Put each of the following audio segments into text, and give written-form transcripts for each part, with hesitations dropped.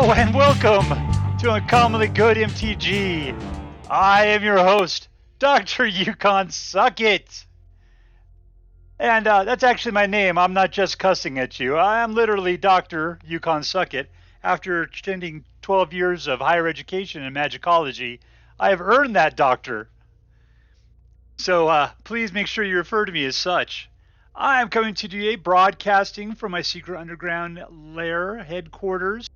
Hello and welcome to Uncommonly Good MTG. I am your host, Dr. Yukon Suckit. And that's actually my name. I'm not just cussing at you. I am literally Dr. Yukon Suckit. After attending 12 years of higher education in magicology, I have earned that doctor. So please make sure you refer to me as such. I am coming to you today broadcasting from my secret underground lair headquarters.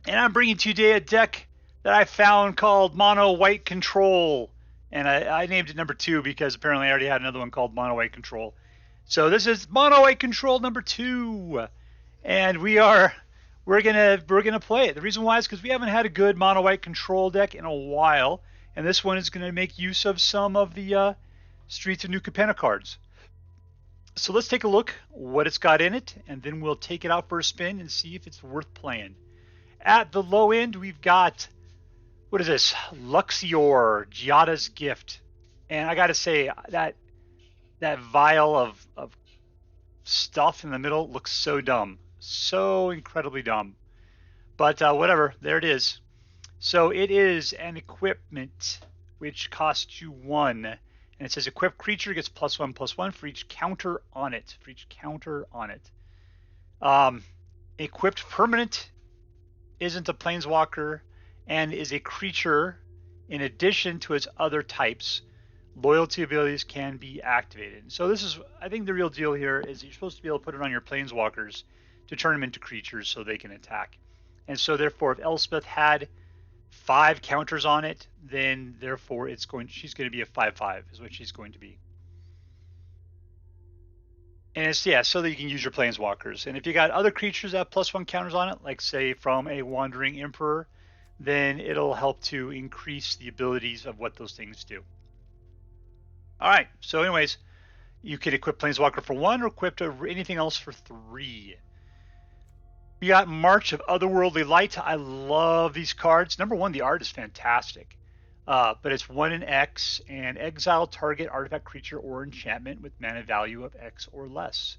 And I'm bringing to you today a deck that I found called Mono White Control. And I named it number 2 because apparently I already had another one called Mono White Control. So this is Mono White Control number 2. And we're gonna play it. The reason why is because we haven't had a good Mono White Control deck in a while. And this one is gonna make use of some of the Streets of New Capenna cards. So let's take a look what it's got in it, and then we'll take it out for a spin and see if it's worth playing. At the low end, we've got, what is this? Luxior, Giada's Gift. And I got to say, that vial of stuff in the middle looks so dumb. So incredibly dumb. But whatever, there it is. So it is an equipment which costs you 1. And it says equipped creature gets +1/+1 for each counter on it. Equipped permanent isn't a planeswalker and is a creature in addition to its other types. Loyalty abilities can be activated. So this is, I think the real deal here is you're supposed to be able to put it on your planeswalkers to turn them into creatures so they can attack. And so therefore, if Elspeth had 5 counters on it, then therefore she's going to be a 5/5 is what she's going to be. And it's, so that you can use your planeswalkers. And if you got other creatures that have +1 counters on it, like say from a Wandering Emperor, then it'll help to increase the abilities of what those things do. All right, so anyways, you could equip Planeswalker for 1 or equip anything else for 3. We got March of Otherworldly Light. I love these cards. Number 1, the art is fantastic. But it's 1 in X, and exile target artifact, creature, or enchantment with mana value of X or less.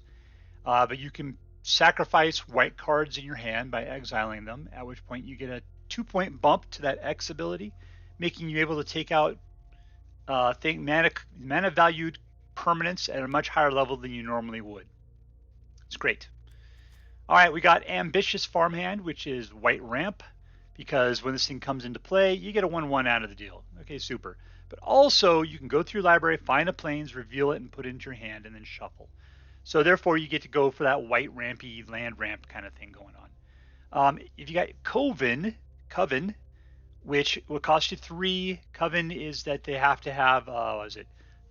But you can sacrifice white cards in your hand by exiling them, at which point you get a 2-point bump to that X ability, making you able to take out mana valued permanents at a much higher level than you normally would. It's great. All right, we got Ambitious Farmhand, which is white ramp, because when this thing comes into play, you get a 1/1 out of the deal. Okay, super. But also, you can go through library, find a plains, reveal it, and put it into your hand, and then shuffle. So therefore, you get to go for that white rampy land ramp kind of thing going on. If you got Coven, which will cost you 3. Coven is that they have to have,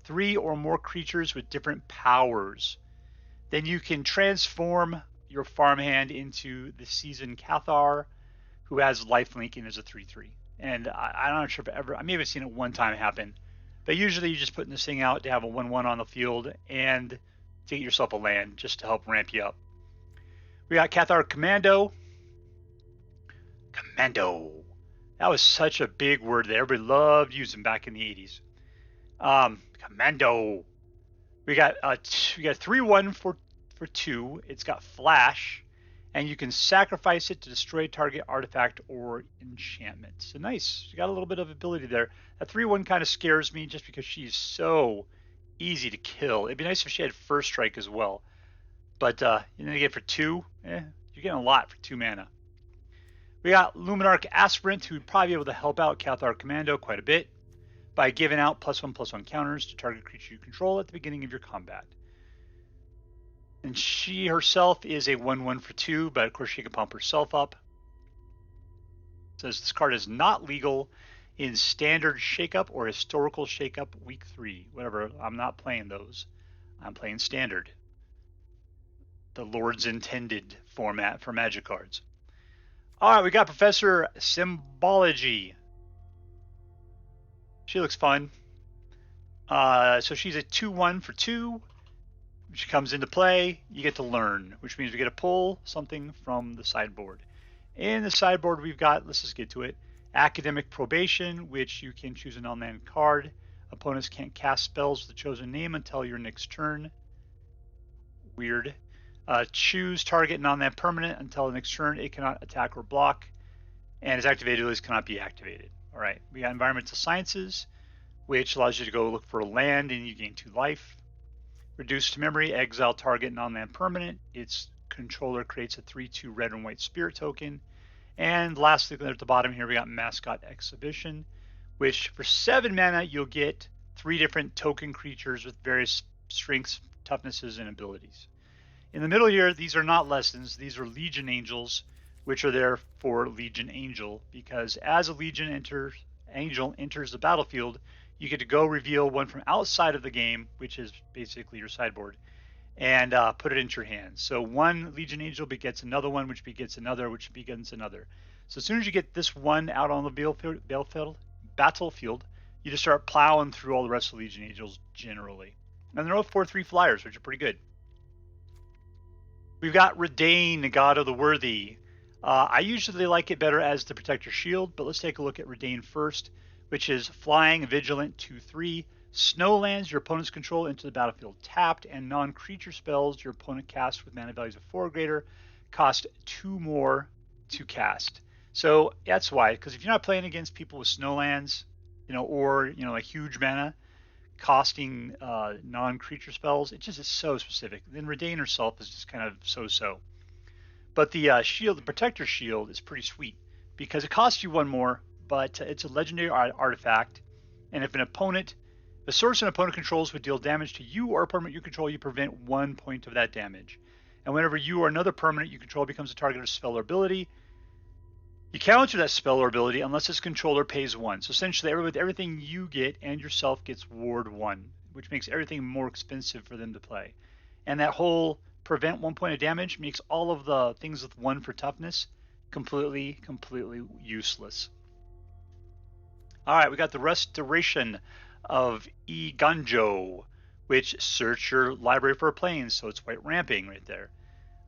3 or more creatures with different powers. Then you can transform your farmhand into the Seasoned Cathar, who has lifelink and is a 3/3. And I'm not sure if I may have seen it one time happen, but usually you're just putting this thing out to have a 1/1 on the field and to get yourself a land just to help ramp you up. We got Cathar Commando. That was such a big word that everybody loved using back in the 80s. Commando. We got 3/1 for 2. It's got flash, and you can sacrifice it to destroy target artifact or enchantment. So nice. You got a little bit of ability there. That 3/1 kind of scares me just because she's so easy to kill. It'd be nice if she had first strike as well. But you get it for 2. You're getting a lot for 2 mana. We got Luminarch Aspirant, who would probably be able to help out Cathar Commando quite a bit by giving out +1/+1 counters to target creature you control at the beginning of your combat. And she herself is a 1/1 for 2, but of course she can pump herself up. It says this card is not legal in Standard Shakeup or Historical Shakeup Week 3. Whatever, I'm not playing those. I'm playing Standard. The Lord's intended format for Magic cards. All right, we got Professor Symbology. She looks fun. So she's a 2/1 for 2. She comes into play, you get to learn, which means we get to pull something from the sideboard. In the sideboard, we've got, let's just get to it, Academic Probation, which you can choose a non-land card. Opponents can't cast spells with the chosen name until your next turn. Weird. Choose target non-land permanent until the next turn. It cannot attack or block. and its activated abilities cannot be activated. All right, we got Environmental Sciences, which allows you to go look for land and you gain 2 life. Reduced memory, exile target non-land permanent. Its controller creates a 3/2 red and white spirit token. And lastly, at the bottom here, we got Mascot Exhibition, which for 7 mana, you'll get 3 different token creatures with various strengths, toughnesses, and abilities. In the middle here, these are not lessons. These are Legion Angels, which are there for Legion Angel, because as a Legion Angel enters the battlefield, you get to go reveal one from outside of the game, which is basically your sideboard, and put it into your hand. So one Legion Angel begets another one, which begets another, which begets another. So as soon as you get this one out on the battlefield, you just start plowing through all the rest of the Legion Angels generally. And they're all 4/3 flyers, which are pretty good. We've got Redain, the God of the Worthy. I usually like it better as the Protector Shield, but let's take a look at Redain first, which is flying, vigilant, 2/3. Snow lands your opponent's control into the battlefield tapped, and non-creature spells your opponent casts with mana values of 4 or greater cost 2 more to cast. So that's why, because if you're not playing against people with snow lands, or like huge mana costing non-creature spells, it just is so specific. Then Redain herself is just kind of so-so. But the shield, the Protector Shield, is pretty sweet because it costs you 1 more, but it's a legendary artifact, and if a source an opponent controls would deal damage to you or a permanent you control, you prevent 1 point of that damage. And whenever you or another permanent you control becomes a target of a spell or ability, you counter that spell or ability unless its controller pays 1. So essentially, everything you get and yourself gets ward 1, which makes everything more expensive for them to play. And that whole prevent 1 point of damage makes all of the things with 1 for toughness completely useless. All right, we got the Restoration of Eiganjo, which search your library for a plane, so it's white ramping right there.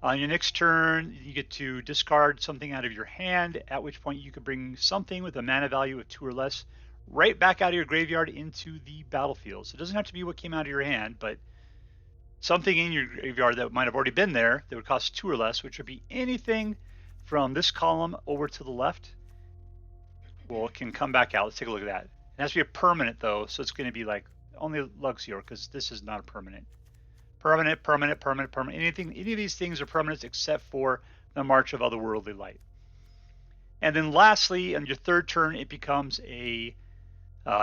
On your next turn, you get to discard something out of your hand, at which point you can bring something with a mana value of 2 or less right back out of your graveyard into the battlefield. So it doesn't have to be what came out of your hand, but something in your graveyard that might have already been there that would cost 2 or less, which would be anything from this column over to the left. Well, it can come back out. Let's take a look at that. It has to be a permanent, though, so it's going to be like only Luxior, because this is not a permanent. Permanent. Any of these things are permanents except for the March of Otherworldly Light. And then lastly, on your 3rd turn, it becomes a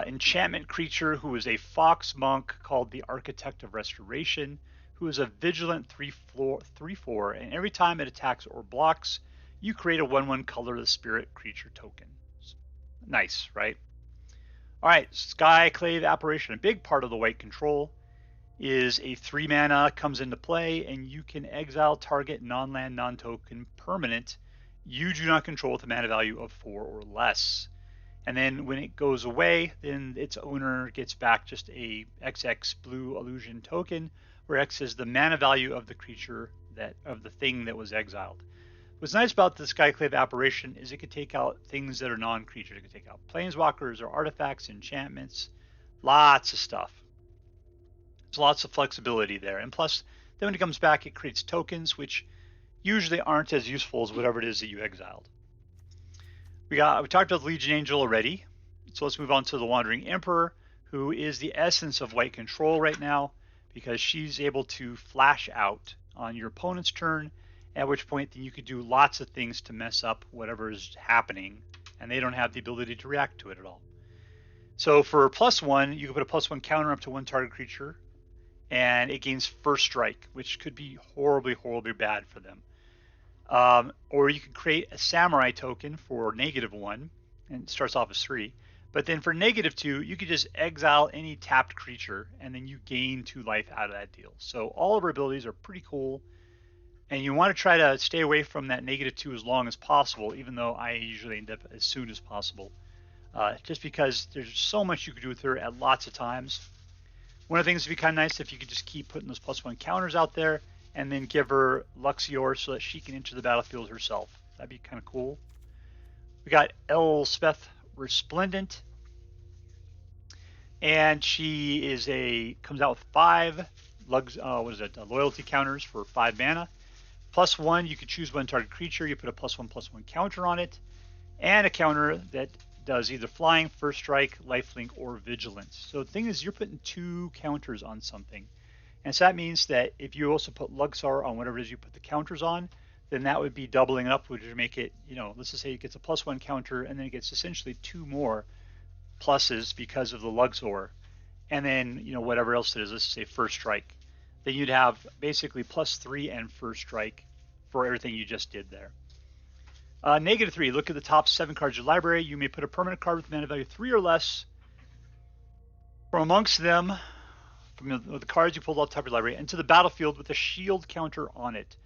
enchantment creature who is a fox monk called the Architect of Restoration, who is a vigilant 3/4, and every time it attacks or blocks, you create a 1/1 colorless spirit creature token. Nice, right? All right, Skyclave Apparition. A big part of the white control is a 3 mana comes into play, and you can exile target non-land, non-token permanent you do not control with a mana value of 4 or less. And then when it goes away, then its owner gets back just a XX blue illusion token, where X is the mana value of the creature of the thing that was exiled. What's nice about the Skyclave Apparition is it could take out things that are non-creature. It could take out planeswalkers or artifacts, enchantments, lots of stuff. There's lots of flexibility there. And plus, then when it comes back, it creates tokens, which usually aren't as useful as whatever it is that you exiled. We talked about the Legion Angel already. So let's move on to the Wandering Emperor, who is the essence of white control right now, because she's able to flash out on your opponent's turn, at which point then you could do lots of things to mess up whatever is happening, and they don't have the ability to react to it at all. So for +1, you can put a +1 counter up to 1 target creature, and it gains first strike, which could be horribly bad for them. Or you could create a Samurai token for -1, and it starts off as 3. But then for -2, you could just exile any tapped creature, and then you gain 2 life out of that deal. So all of our abilities are pretty cool. And you want to try to stay away from that -2 as long as possible, even though I usually end up as soon as possible. Just because there's so much you could do with her at lots of times. One of the things would be kind of nice if you could just keep putting those +1 counters out there and then give her Luxior so that she can enter the battlefield herself. That'd be kind of cool. We got Elspeth Resplendent. And she comes out with 5 loyalty counters for 5 mana. +1, you could choose 1 target creature. You put a +1/+1 counter on it. and a counter that does either flying, first strike, lifelink, or vigilance. So the thing is, you're putting 2 counters on something. And so that means that if you also put Luxor on whatever it is you put the counters on, then that would be doubling up, which would make it, let's just say it gets a +1 counter, and then it gets essentially 2 more pluses because of the Luxor. And then, whatever else it is, let's say first strike. Then you'd have basically +3 and first strike for everything you just did there. -3, look at the top 7 cards of your library. You may put a permanent card with mana value 3 or less from amongst them, from the cards you pulled off the top of your library, into the battlefield with a shield counter on it.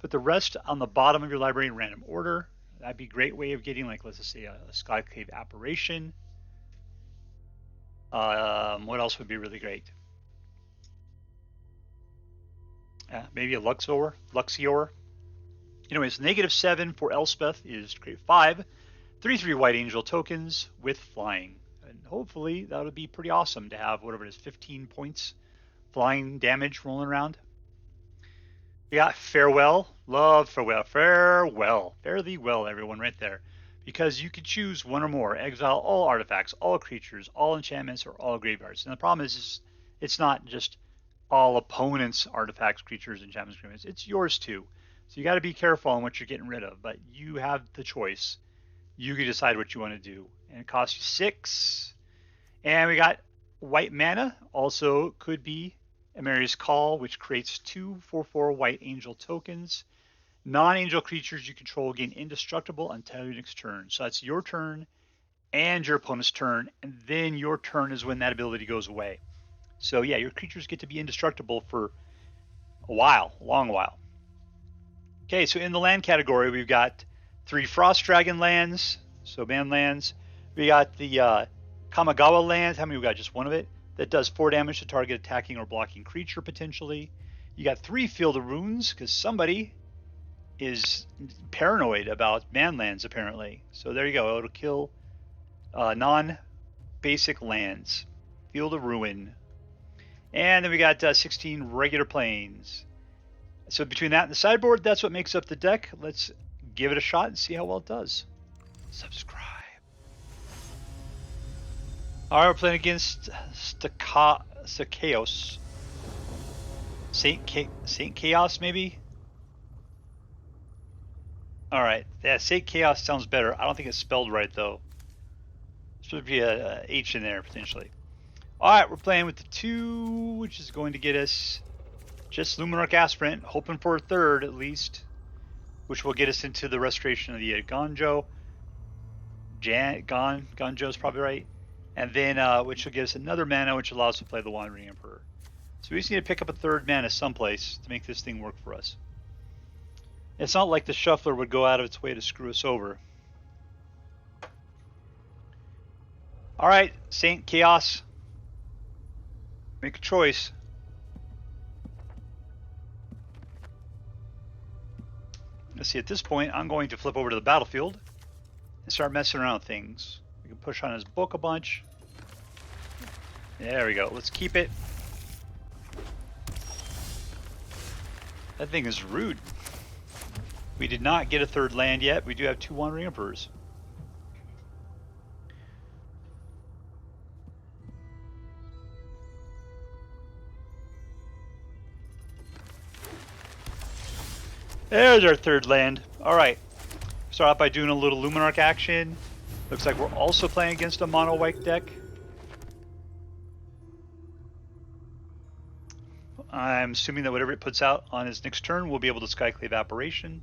Put the rest on the bottom of your library in random order. That'd be a great way of getting, like, let's just say a Skyclave Apparition. What else would be really great? Maybe a Luxior. Anyways, -7 for Elspeth is to create 5 3/3 White Angel tokens with flying. And hopefully that would be pretty awesome to have whatever it is, 15 points flying damage rolling around. We got Farewell. Love Farewell. Farewell. Fare thee well, everyone, right there. Because you could choose one or more. Exile all artifacts, all creatures, all enchantments, or all graveyards. And the problem is it's not just all opponents' artifacts, creatures, enchantments, graveyards. It's yours too. So you got to be careful on what you're getting rid of. But you have the choice. You can decide what you want to do. And it costs you 6. And we got white mana. Also could be Emeria's Call, which creates 2 4/4 White Angel tokens. Non-angel creatures you control gain indestructible until your next turn. So that's your turn and your opponent's turn, and then your turn is when that ability goes away. So yeah, your creatures get to be indestructible for a while, a long while. Okay, so in the land category, we've got 3 Frost Dragon lands, so man lands. We got the Kamigawa land. How many we got? Just one of it. That does 4 damage to target attacking or blocking creature potentially. You got 3 Field of Runes, because somebody is paranoid about manlands apparently. So there you go. It'll kill non-basic lands. Field of Ruin. And then we got 16 regular planes. So between that and the sideboard, that's what makes up the deck. Let's give it a shot and see how well it does. Subscribe. Alright, we're playing against Chaos. Saint Chaos, maybe? Alright, yeah, Saint Chaos sounds better. I don't think it's spelled right, though. There's supposed to be a H in there, potentially. Alright, we're playing with the 2, which is going to get us just Luminarch Aspirant, hoping for a 3rd at least, which will get us into the Restoration of the Gonjo. Gonjo's probably right. And then, which will give us another mana, which allows us to play the Wandering Emperor. So we just need to pick up a 3rd mana someplace to make this thing work for us. It's not like the Shuffler would go out of its way to screw us over. Alright, Saint Chaos. Make a choice. Let's see, at this point, I'm going to flip over to the battlefield and start messing around with things. We can push on his book a bunch. There we go. Let's keep it. That thing is rude. We did not get a 3rd land yet. We do have 2 Wandering Emperors. There's our 3rd land. Alright. Start out by doing a little Luminarch action. Looks like we're also playing against a mono white deck. I'm assuming that whatever it puts out on his next turn, we'll be able to Skyclave Apparition.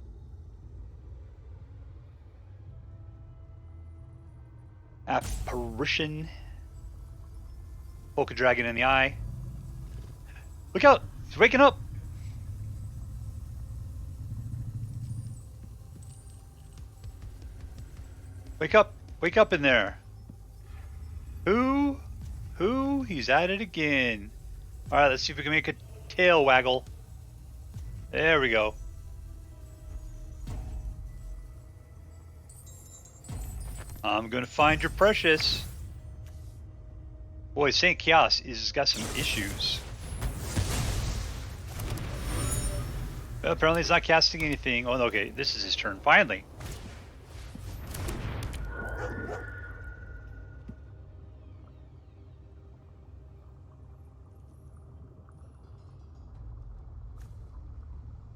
Poke a dragon in the eye. Look out! He's waking up! Wake up! Wake up in there! Who? He's at it again. Alright, let's see if we can make a tail waggle. There we go. I'm gonna find your precious. Boy, Saint Chaos has got some issues. Well, apparently he's not casting anything. Oh, okay, this is his turn, finally.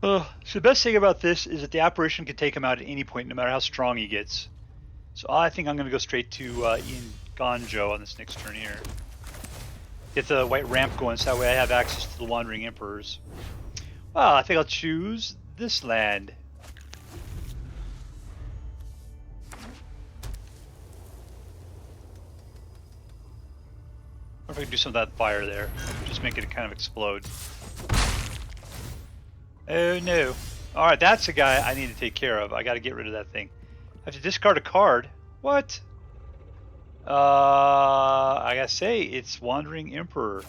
So the best thing about this is that the apparition can take him out at any point, no matter how strong he gets. So I think I'm going to go straight to Ian Gonjo on this next turn here. Get the white ramp going, so that way I have access to the Wandering Emperors. Well, I think I'll choose this land. Or if I can do some of that fire there, just make it kind of explode. Oh no. Alright, that's the guy I need to take care of. I gotta get rid of that thing. I have to discard a card? What? I gotta say, it's Wandering Emperor.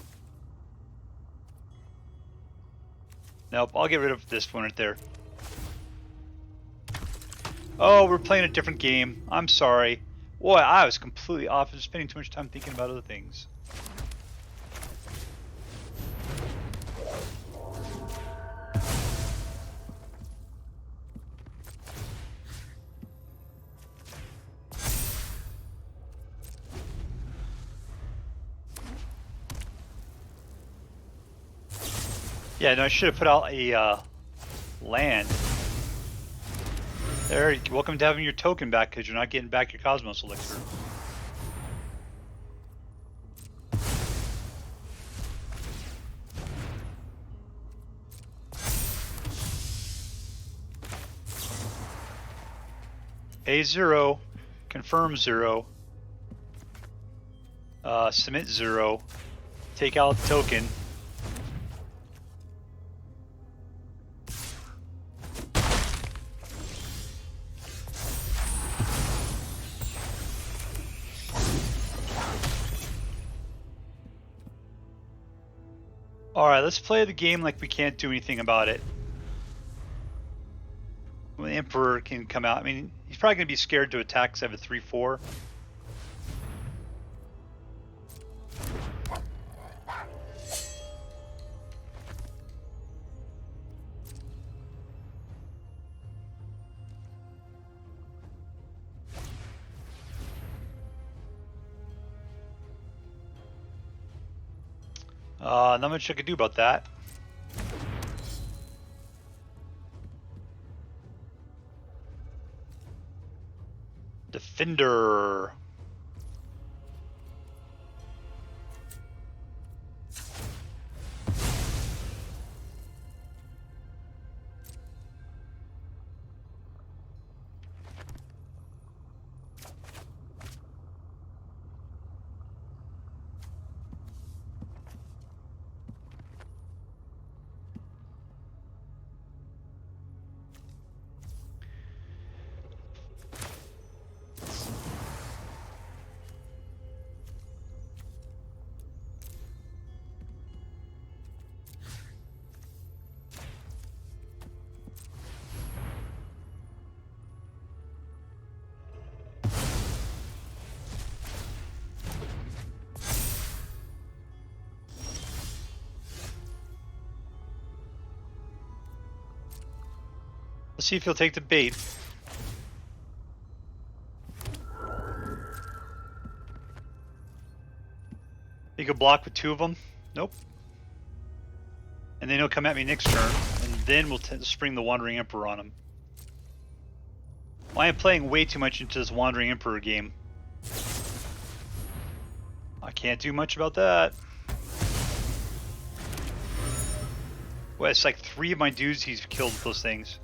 Nope, I'll get rid of this one right there. Oh, we're playing a different game. I'm sorry. Boy, I was completely off. I was spending too much time thinking about other things. Yeah, no, I should have put out a land. There, welcome to having your token back because you're not getting back your Cosmos Elixir. Pay 0, confirm 0, submit 0, take out the token. Alright, let's play the game like we can't do anything about it. When the Emperor can come out, I mean, he's probably going to be scared to attack because I have a 3-4. Not much I could do about that. Defender. Let's see if he'll take the bait. He could block with 2 of them. Nope. And then he'll come at me next turn, and then we'll spring the Wandering Emperor on him. I am playing way too much into this Wandering Emperor game. I can't do much about that. Well, it's like 3 of my dudes he's killed with those things.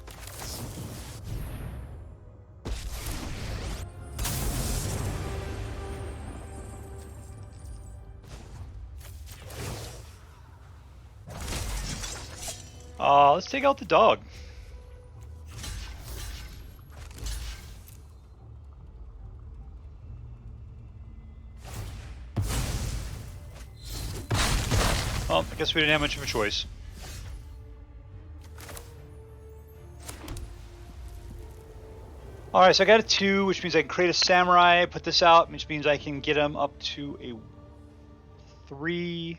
Let's take out the dog. Well, I guess we didn't have much of a choice. Alright, so I got a 2, which means I can create a samurai, put this out, which means I can get him up to a 3.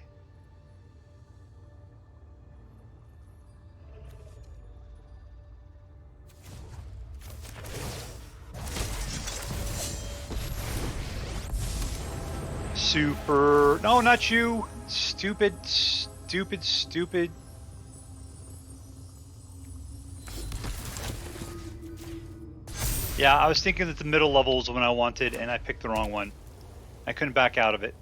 Super. No, not you. Stupid, stupid, stupid. Yeah, I was thinking that the middle level was the one I wanted, and I picked the wrong one. I couldn't back out of it.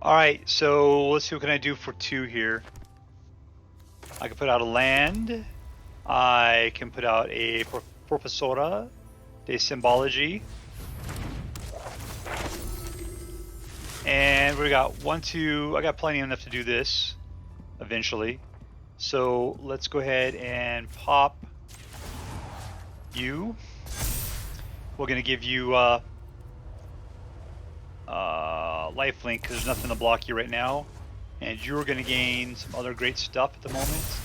Alright, so let's see what can I do for 2 here. I can put out a land. I can put out a Professora de Symbology. And we got 1, 2. I got plenty enough to do this eventually. So let's go ahead and pop you. We're going to give you lifelink because there's nothing to block you right now. And you're going to gain some other great stuff at the moment.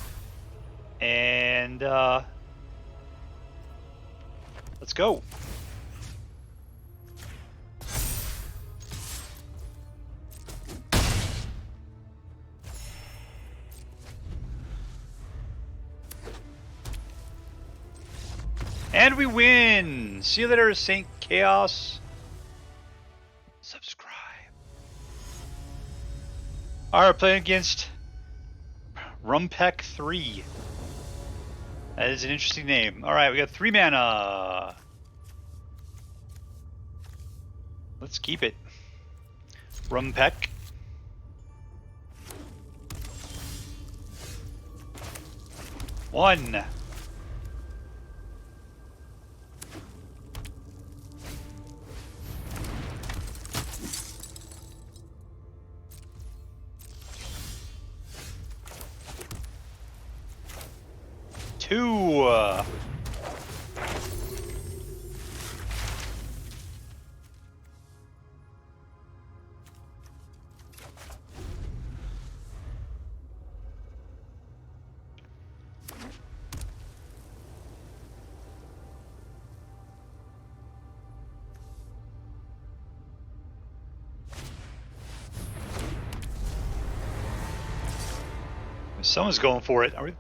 And let's go. And we win! See you later, Saint Chaos. Subscribe. Alright, playing against Rumpec 3. That is an interesting name. Alright, we got 3 mana. Let's keep it. Rumpec. One. Two. Someone's going for it. Are we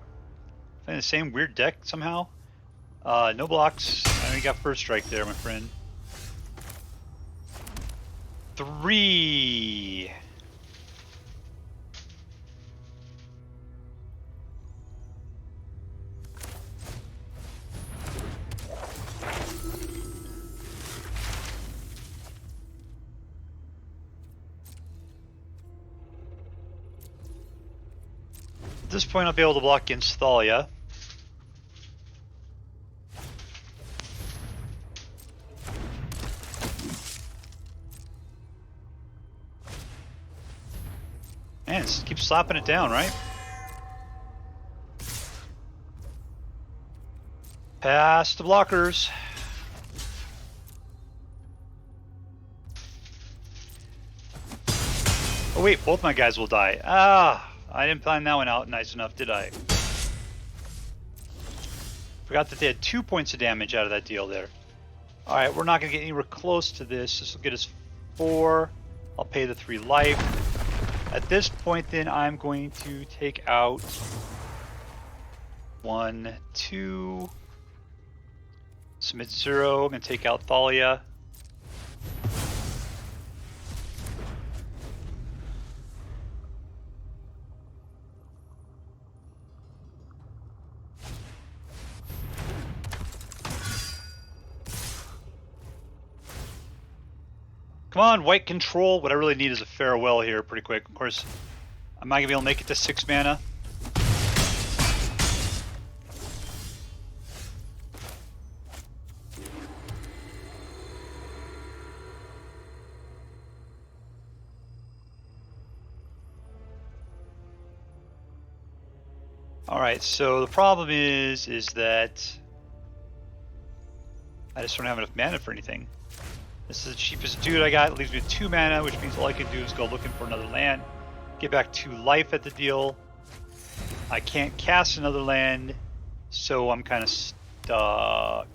playing the same weird deck somehow? No blocks. I only got first strike there, my friend. 3. At this point, I'll be able to block against Thalia. Man, just keep slapping it down, right? Past the blockers. Oh wait, both my guys will die. Ah, I didn't plan that one out nice enough, did I? Forgot that they had 2 points of damage out of that deal there. Alright, we're not going to get anywhere close to this. This will get us 4. I'll pay the 3 life. At this point, then, I'm going to take out 1, 2. Submit 0. I'm going to take out Thalia. Come on, white control. What I really need is a farewell here pretty quick. Of course, I'm not going to be able to make it to 6 mana. Alright, so the problem is that I just don't have enough mana for anything. This is the cheapest dude I got. It leaves me with 2 mana, which means all I can do is go looking for another land. Get back 2 life at the deal. I can't cast another land, so I'm kind of stuck.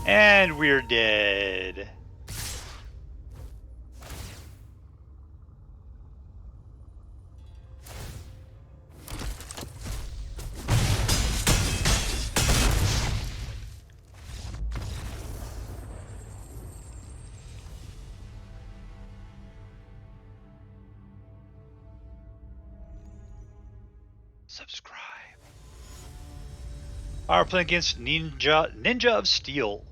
And we're dead. subscribe. Alright, we're playing against Ninja of Steel.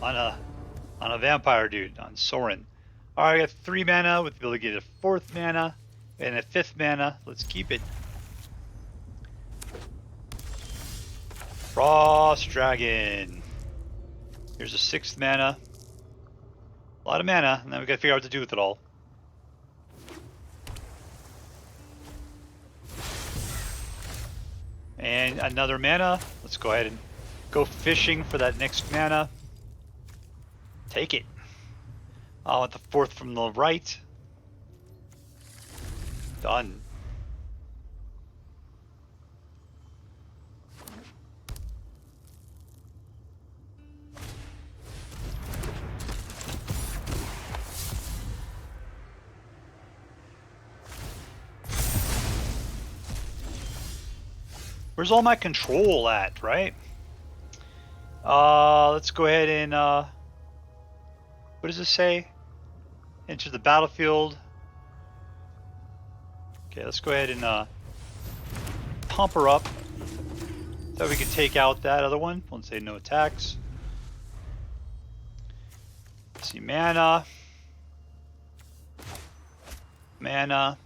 On a vampire dude, on Soren. Alright, I got 3 mana with the ability to get a 4th mana and a 5th mana. Let's keep it. Frost Dragon. Here's a 6th mana. A lot of mana, and then we gotta figure out what to do with it all. And another mana. Let's go ahead and go fishing for that next mana. Take it. I want the 4th from the right. Done. Where's all my control at, right? Let's go ahead and, what does this say? Enter the battlefield. Okay, let's go ahead and, pump her up. So we can take out that other one. Let's say no attacks. Let's see, mana. Mana.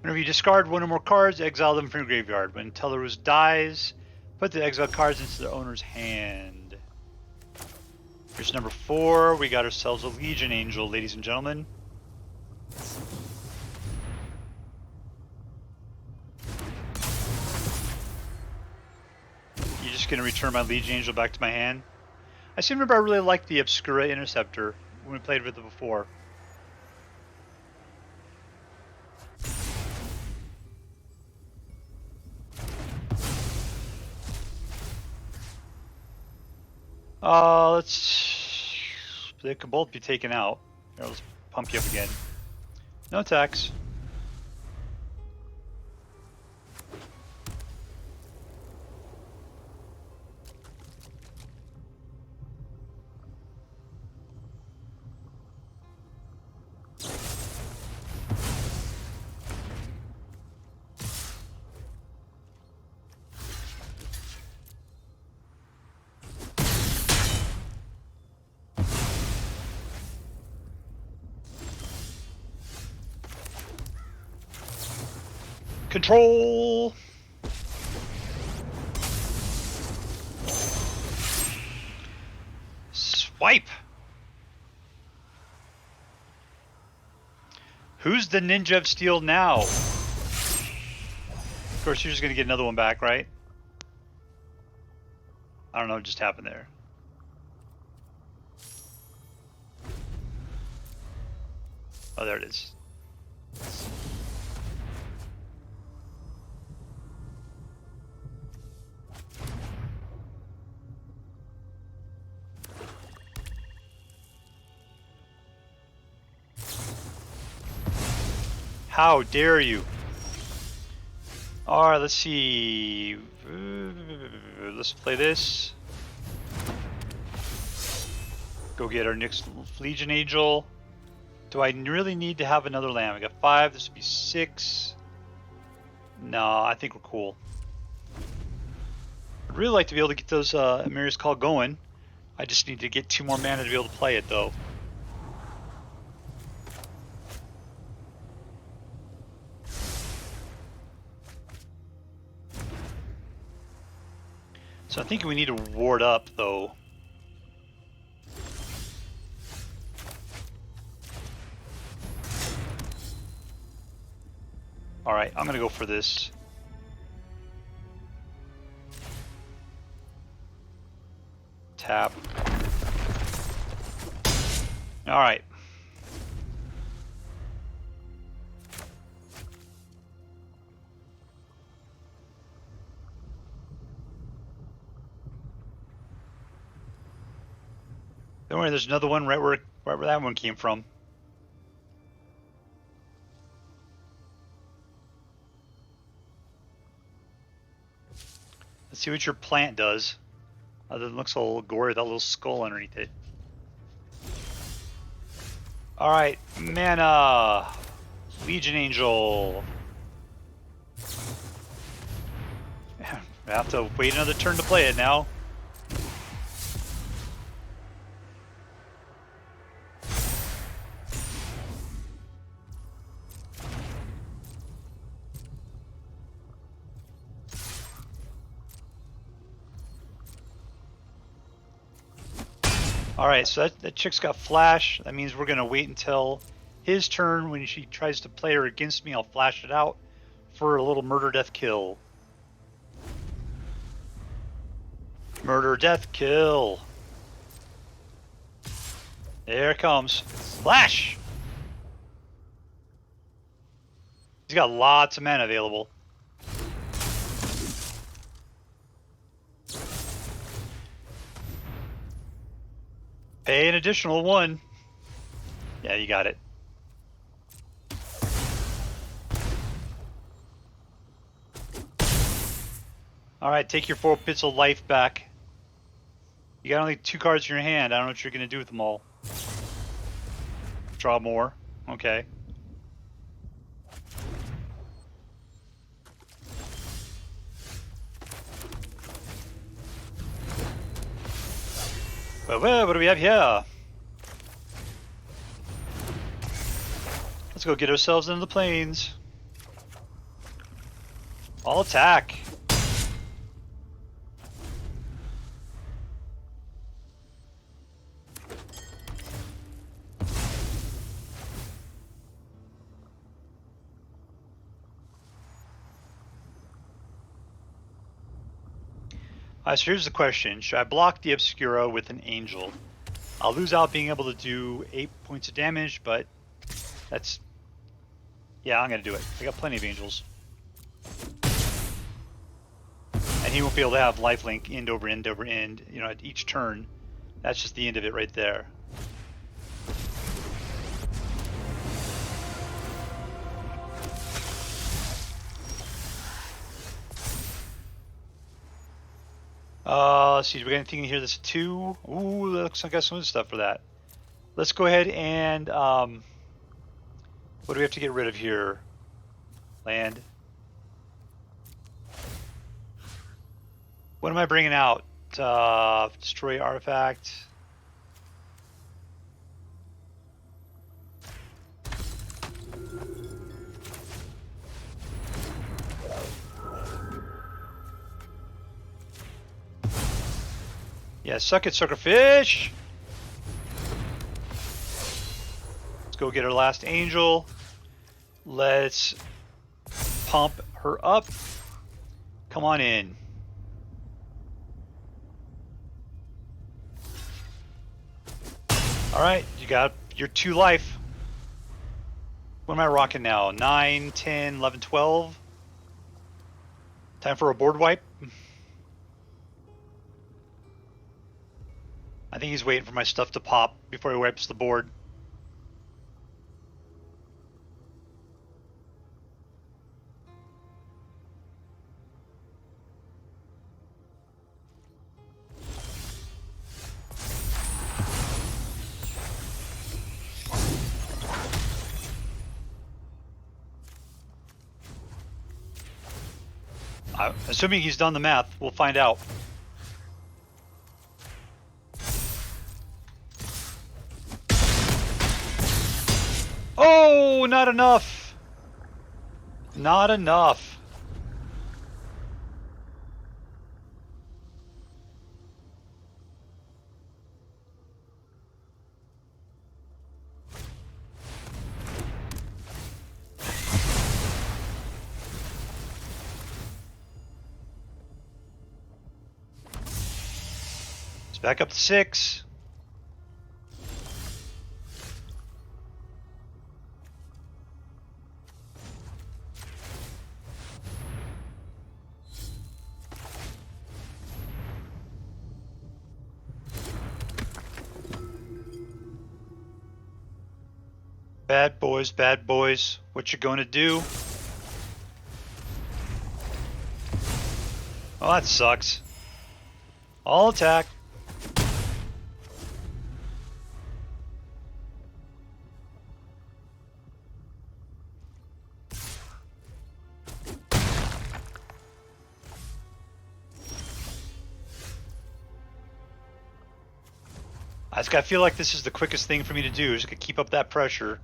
Whenever you discard one or more cards, exile them from your graveyard. When Tellarus dies, put the exiled cards into their owner's hand. Here's number 4. We got ourselves a Legion Angel, ladies and gentlemen. You're just going to return my Legion Angel back to my hand? I seem to remember I really liked the Obscura Interceptor when we played with it before. They can both be taken out. Here, let's pump you up again. No attacks. Control! Swipe! Who's the Ninja of Steel now? Of course, you're just gonna get another one back, right? I don't know what just happened there. Oh, there it is. How dare you? Alright, let's see. Let's play this. Go get our next Legion Angel. Do I really need to have another land? I got 5, this would be 6. No, I think we're cool. I'd really like to be able to get those Emeria's Call going. I just need to get 2 more mana to be able to play it though. So I think we need to ward up, though. Alright, I'm gonna go for this. Tap. Alright. Don't worry, there's another one right where that one came from. Let's see what your plant does. Other than looks a little gory with that little skull underneath it. Alright, mana. Legion Angel. I have to wait another turn to play it now. Alright, so that chick's got flash. That means we're going to wait until his turn. When she tries to play her against me, I'll flash it out for a little murder, death, kill. Murder, death, kill. There it comes. Flash! He's got lots of mana available. Pay an additional 1. Yeah, you got it. Alright, take your 4 pits of life back. You got only 2 cards in your hand. I don't know what you're going to do with them all. Draw more. Okay. Well, what do we have here? Let's go get ourselves into the plains. All attack. So here's the question. Should I block the Obscura with an Angel? I'll lose out being able to do 8 points of damage, but that's... yeah, I'm going to do it. I got plenty of Angels. And he won't be able to have lifelink end over end over end, you know, at each turn. That's just the end of it right there. Let's see, do we got anything in here that's 2? Ooh, looks like I got some good stuff for that. Let's go ahead and, what do we have to get rid of here? Land. What am I bringing out? Destroy artifact. Yeah, suck it, suckerfish! Let's go get our last angel. Let's pump her up. Come on in. Alright, you got your 2 life. What am I rocking now? 9, 10, 11, 12? Time for a board wipe? I think he's waiting for my stuff to pop before he wipes the board. Assuming he's done the math, we'll find out. Oh, not enough. Not enough. It's back up to 6. Bad boys, what you gonna do? Oh, that sucks. All attack. I just gotta feel like this is the quickest thing for me to do. Just gotta keep up that pressure.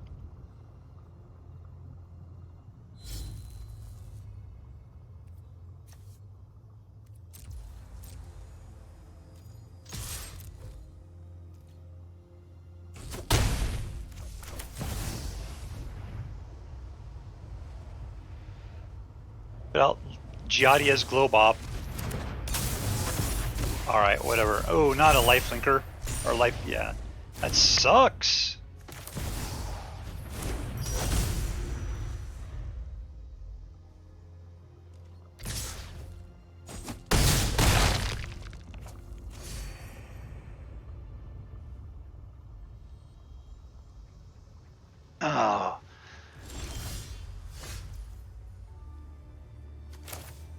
Well, Giadia's Globop. Alright, whatever. Oh, not a life linker. Or life, yeah. That sucks. Oh.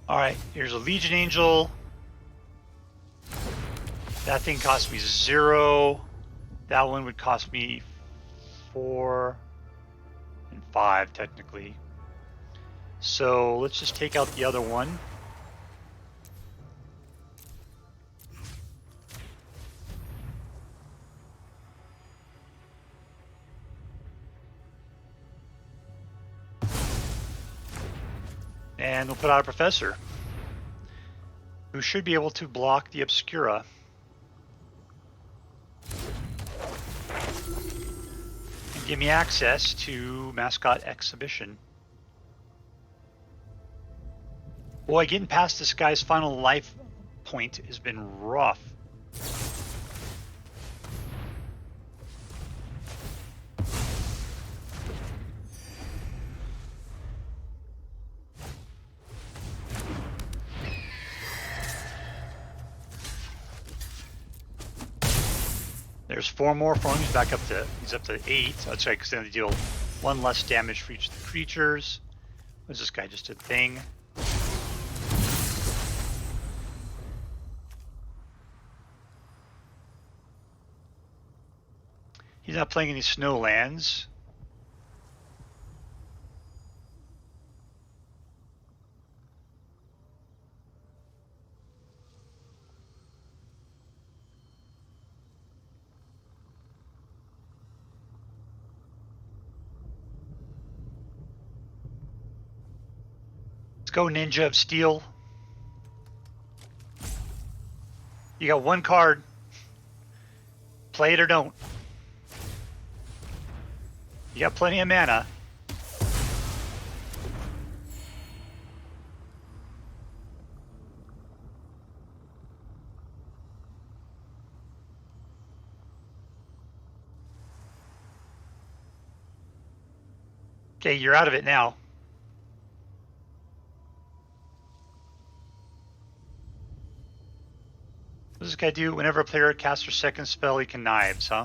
Alright, here's a Legion Angel. That thing cost me 0. That one would cost me 4 and 5, technically. So let's just take out the other one. And we'll put out a Professor, who should be able to block the Obscura. And give me access to Mascot Exhibition. Boy, getting past this guy's final life point has been rough. There's 4 more for him. He's back up to 8. That's right, because then they deal 1 less damage for each of the creatures. What's this guy just a thing? He's not playing any Snowlands. Let's go Ninja of Steel. You got 1 card. Play it or don't. You got plenty of mana. Okay, you're out of it now. What does this guy do? Whenever a player casts their second spell, he can knives, huh?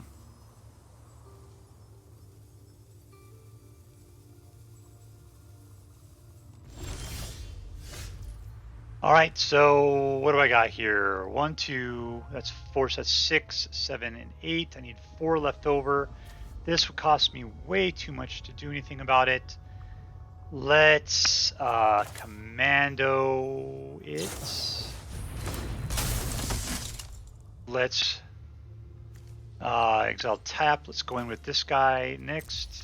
Alright, so what do I got here? 1, 2, that's 4, so that's 6, 7, and 8. I need 4 left over. This would cost me way too much to do anything about it. Let's commando it. Let's exile tap. Let's go in with this guy next.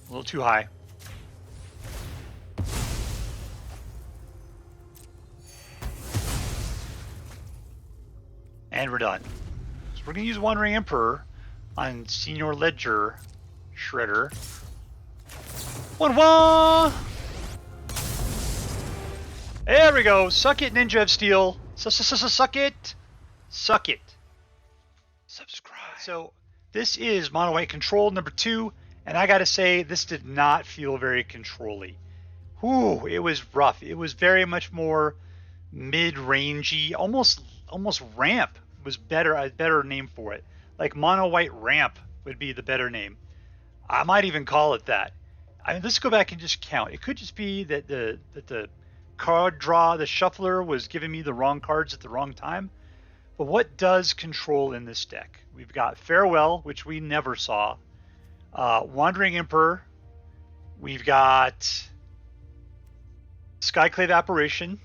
A little too high. And we're done. So we're going to use Wandering Emperor on Senior Ledger Shredder. 1-1! There we go. Suck it, Ninja of Steel. Suck it. Suck it. Subscribe. So this is Mono White Control number 2. And I gotta say, this did not feel very control-y. Whew, it was rough. It was very much more mid-rangey, almost ramp was better, a better name for it. Like mono white ramp would be the better name. I might even call it that. I mean, let's go back and just count. It could just be that the card draw, the shuffler was giving me the wrong cards at the wrong time. But what does control in this deck? We've got Farewell, which we never saw. Wandering Emperor. We've got Skyclave Apparition.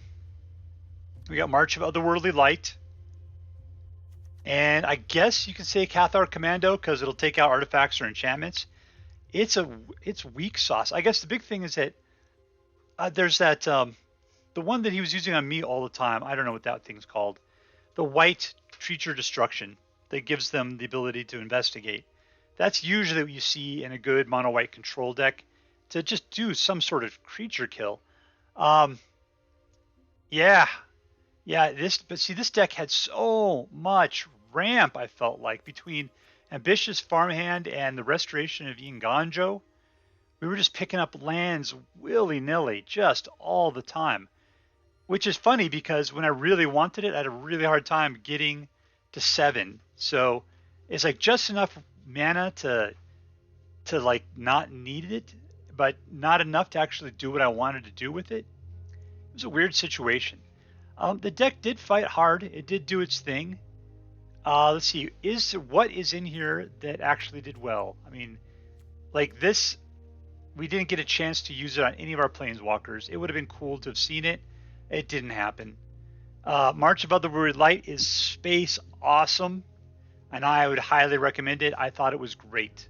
We got March of Otherworldly Light. And I guess you can say Cathar Commando because it'll take out artifacts or enchantments. It's weak sauce. I guess the big thing is that there's that the one that he was using on me all the time. I don't know what that thing's called. The white creature destruction that gives them the ability to investigate. That's usually what you see in a good mono white control deck to just do some sort of creature kill. Yeah. But see, this deck had so much ramp, I felt like, between Ambitious Farmhand and the Restoration of Inganjo. We were just picking up lands willy-nilly, just all the time. Which is funny because when I really wanted it, I had a really hard time getting to 7. So it's like just enough mana to like not need it, but not enough to actually do what I wanted to do with it. It was a weird situation. The deck did fight hard. It did do its thing. Let's see. What is in here that actually did well? I mean, like this, we didn't get a chance to use it on any of our planeswalkers. It would have been cool to have seen it. It didn't happen. March of Otherworldly Light is space awesome, and I would highly recommend it. I thought it was great.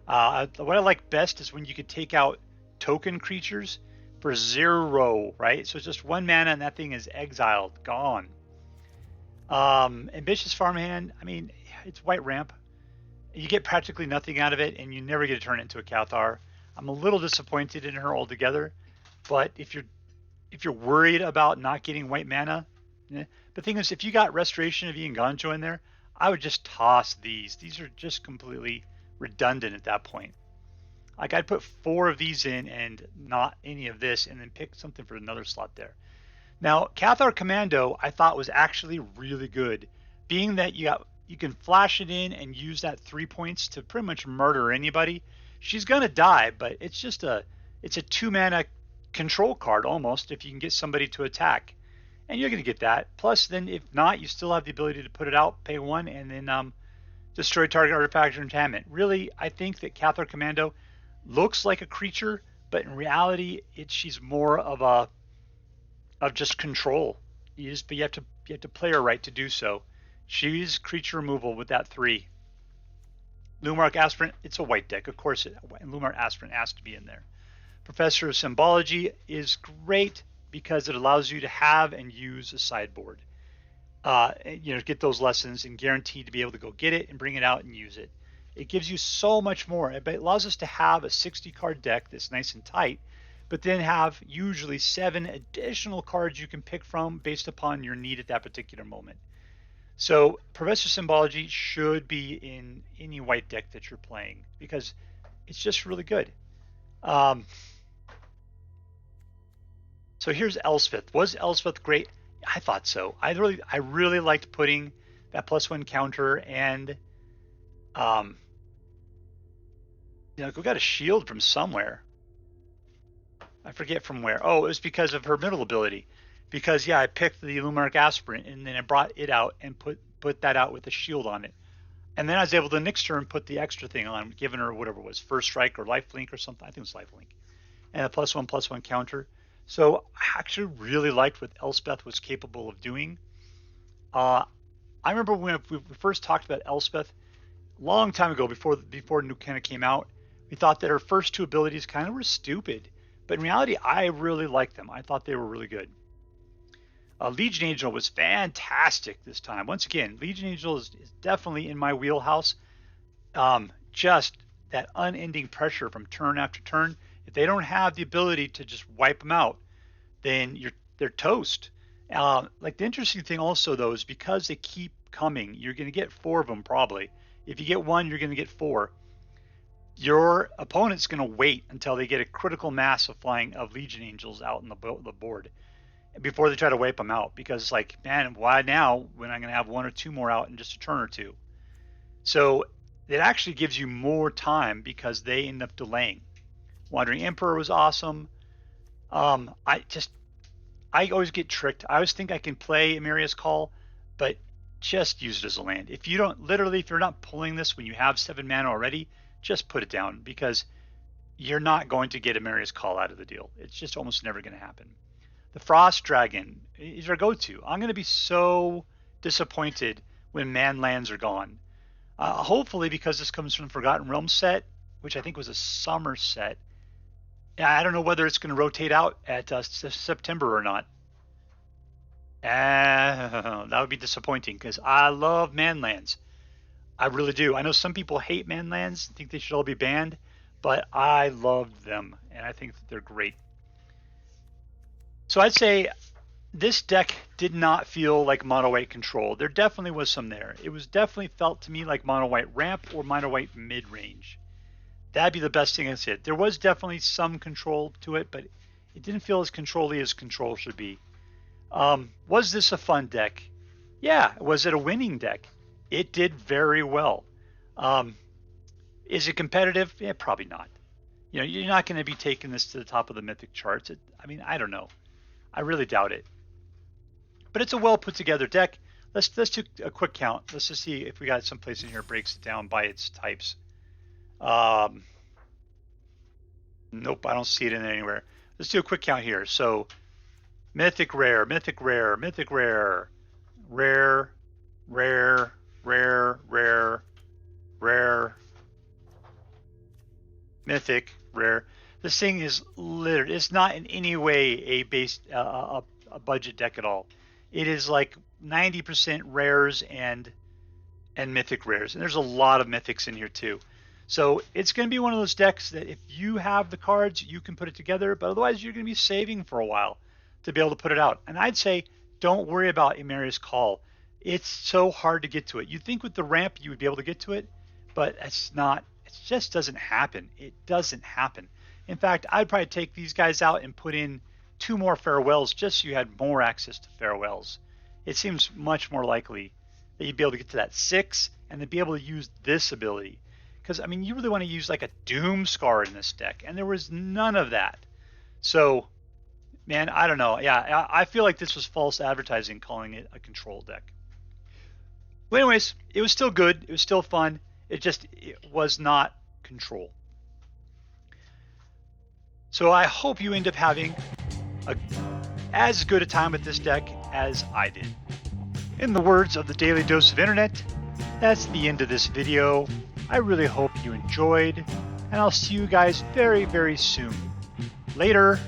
What I like best is when you could take out token creatures for 0, right? So it's just 1 mana and that thing is exiled, gone. Ambitious Farmhand, I mean, it's white ramp. You get practically nothing out of it, and you never get to turn it into a Cathar. I'm a little disappointed in her altogether, but if you're worried about not getting white mana, the thing is, if you got Restoration of Inganjo in there, I would just toss these. These are just completely redundant at that point. Like I'd put 4 of these in and not any of this, and then pick something for another slot there. Now, Cathar Commando I thought was actually really good, being that you can flash it in and use that 3 points to pretty much murder anybody. She's gonna die, but it's a 2 mana control card almost if you can get somebody to attack, and you're gonna get that. Plus, then if not, you still have the ability to put it out, pay 1, and then destroy target artifact or enchantment. Really, I think that Cathar Commando looks like a creature, but in reality, she's more of just control. But you have to play her right to do so. She's creature removal with that 3. Lumark Aspirant, it's a white deck, of course. Lumark Aspirant has to be in there. Professor of Symbology is great because it allows you to have and use a sideboard. Get those lessons and guaranteed to be able to go get it and bring it out and use it. It gives you so much more. It allows us to have a 60 card deck that's nice and tight, but then have usually 7 additional cards you can pick from based upon your need at that particular moment. So Professor Symbology should be in any white deck that you're playing because it's just really good. So here's Elspeth. Was Elspeth great? I thought so. I really liked putting that +1 counter and we got a shield from somewhere. I forget from where. Oh, it was because of her middle ability. Because I picked the Lumark Aspirant and then I brought it out and put that out with a shield on it. And then I was able to next turn put the extra thing on, giving her whatever it was, First Strike or Lifelink or something. I think it was Lifelink. And a +1/+1 counter. So I actually really liked what Elspeth was capable of doing. I remember when we first talked about Elspeth a long time ago, before New Canada came out, we thought that her first 2 abilities kind of were stupid. But in reality, I really liked them. I thought they were really good. Legion Angel was fantastic this time. Once again, Legion Angel is definitely in my wheelhouse. Just that unending pressure from turn after turn. If they don't have the ability to just wipe them out, then they're toast. Like the interesting thing also though is because they keep coming, you're going to get 4 of them probably. If you get 1, you're going to get 4. Your opponent's going to wait until they get a critical mass of Legion Angels out on the board. before they try to wipe them out, because like, man, why now when I'm going to have one or two more out in just a turn or two? So it actually gives you more time because they end up delaying. Wandering Emperor was awesome. I always get tricked. I always think I can play Emeria's Call, but just use it as a land. If you don't, literally, if you're not pulling this when you have 7 mana already, just put it down, because you're not going to get Emeria's Call out of the deal. It's just almost never going to happen. The Frost Dragon is your go-to. I'm going to be so disappointed when man lands are gone. Hopefully, because this comes from the Forgotten Realms set, which I think was a summer set. I don't know whether it's going to rotate out at September or not. That would be disappointing, because I love man lands. I really do. I know some people hate man lands and think they should all be banned, but I love them, and I think that they're great. So I'd say this deck did not feel like mono white control. There definitely was some there. It was definitely felt to me like mono white ramp or mono white mid range. That'd be the best thing I said. There was definitely some control to it, but it didn't feel as control-y as control should be. Was this a fun deck? Yeah. Was it a winning deck? It did very well. Is it competitive? Yeah, probably not. You know, you're not going to be taking this to the top of the Mythic charts. I mean, I don't know. I really doubt it. But it's a well put together deck. Let's do a quick count. Let's just see if we got some place in here that breaks it down by its types. Nope, I don't see it in there anywhere. Let's do a quick count here. So Mythic Rare, Mythic Rare, Mythic Rare, Rare, Rare, Rare, Rare, Rare, Mythic, Rare. This thing is littered. It's not in any way a budget deck at all. It is like 90% rares and mythic rares, and there's a lot of mythics in here too. So it's going to be one of those decks that if you have the cards, you can put it together, but otherwise you're going to be saving for a while to be able to put it out. And I'd say don't worry about Emeria's Call. It's so hard to get to it. You'd think with the ramp you would be able to get to it, but it's not. It just doesn't happen. It doesn't happen. In fact, I'd probably take these guys out and put in 2 more Farewells just so you had more access to Farewells. It seems much more likely that you'd be able to get to that 6 and then be able to use this ability. Because, I mean, you really want to use like a Doomscar in this deck, and there was none of that. So, man, I don't know. Yeah, I feel like this was false advertising calling it a control deck. But anyways, it was still good. It was still fun. It was not control. So I hope you end up having as good a time with this deck as I did. In the words of the Daily Dose of Internet, that's the end of this video. I really hope you enjoyed, and I'll see you guys very, very soon. Later.